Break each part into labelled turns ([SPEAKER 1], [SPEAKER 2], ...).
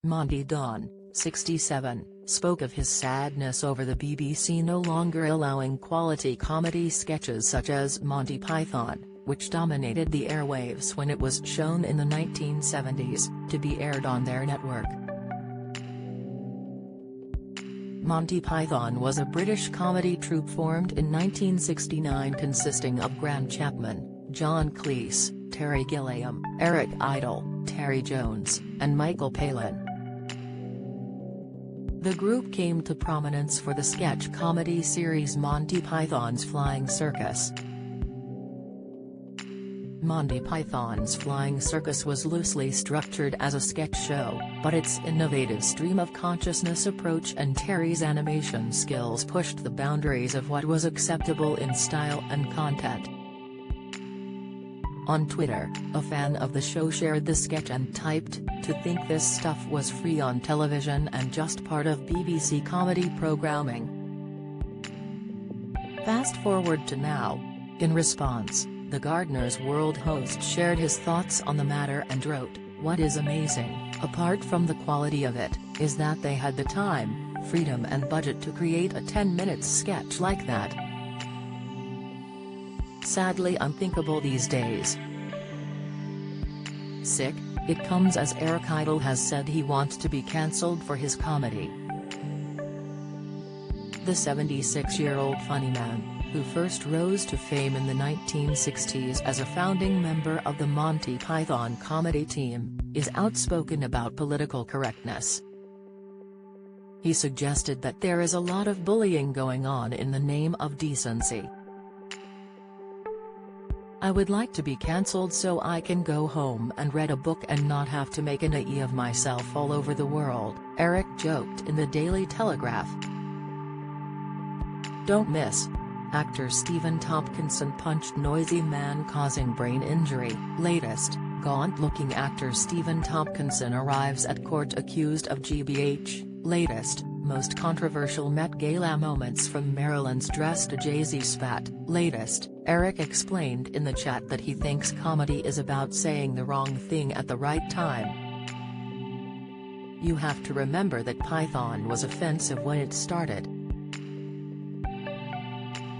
[SPEAKER 1] Monty Don, 67, spoke of his sadness over the BBC no longer allowing quality comedy sketches such as Monty Python, which dominated the airwaves when it was shown in the 1970s, to be aired on their network. Monty Python was a British comedy troupe formed in 1969 consisting of Grant Chapman, John Cleese, Terry Gilliam, Eric Idle, Terry Jones, and Michael Palin. The group came to prominence for the sketch comedy series Monty Python's Flying Circus. Monty Python's Flying Circus was loosely structured as a sketch show, but its innovative stream-of-consciousness approach and Terry's animation skills pushed the boundaries of what was acceptable in style and content. On Twitter, a fan of the show shared the sketch and typed, "To think this stuff was free on television and just part of BBC comedy programming." Fast forward to now. In response, the Gardener's World host shared his thoughts on the matter and wrote, "What is amazing, apart from the quality of it, is that they had the time, freedom and budget to create a 10-minute sketch like that. Sadly unthinkable these days." Sick, it comes as Eric Idle has said he wants to be cancelled for his comedy. The 76-year-old funny man, who first rose to fame in the 1960s as a founding member of the Monty Python comedy team, is outspoken about political correctness. He suggested that there is a lot of bullying going on in the name of decency. "I would like to be cancelled so I can go home and read a book and not have to make an ae of myself all over the world," Eric joked in the Daily Telegraph. Don't miss. Actor Stephen Tompkinson punched noisy man causing brain injury. Latest, gaunt-looking actor Stephen Tompkinson arrives at court accused of GBH. Latest, most controversial Met Gala moments from Marilyn's dress to Jay-Z spat. Latest, Eric explained in the chat that he thinks comedy is about saying the wrong thing at the right time. "You have to remember that Python was offensive when it started.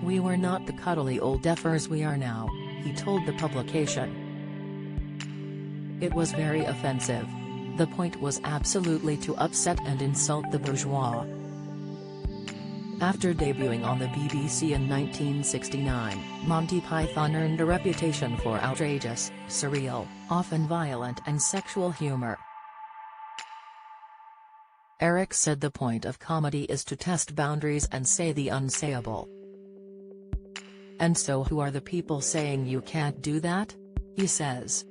[SPEAKER 1] We were not the cuddly old deafers we are now," he told the publication. "It was very offensive. The point was absolutely to upset and insult the bourgeois." After debuting on the BBC in 1969, Monty Python earned a reputation for outrageous, surreal, often violent and sexual humor. Eric said the point of comedy is to test boundaries and say the unsayable. "And so who are the people saying you can't do that?" he says.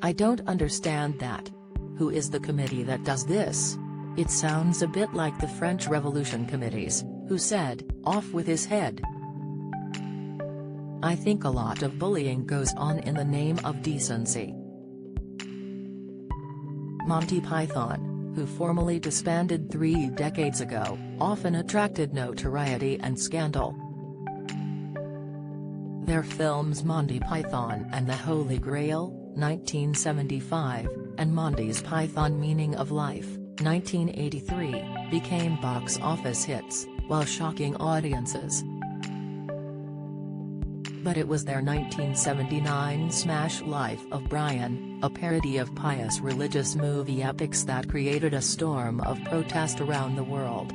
[SPEAKER 1] "I don't understand that. Who is the committee that does this? It sounds a bit like the French Revolution committees, who said, 'Off with his head.' I think a lot of bullying goes on in the name of decency." Monty Python, who formally disbanded 3 decades ago, often attracted notoriety and scandal. Their films Monty Python and the Holy Grail, 1975, and Monty's Python Meaning of Life, 1983, became box office hits, while shocking audiences. But it was their 1979 smash Life of Brian, a parody of pious religious movie epics that created a storm of protest around the world.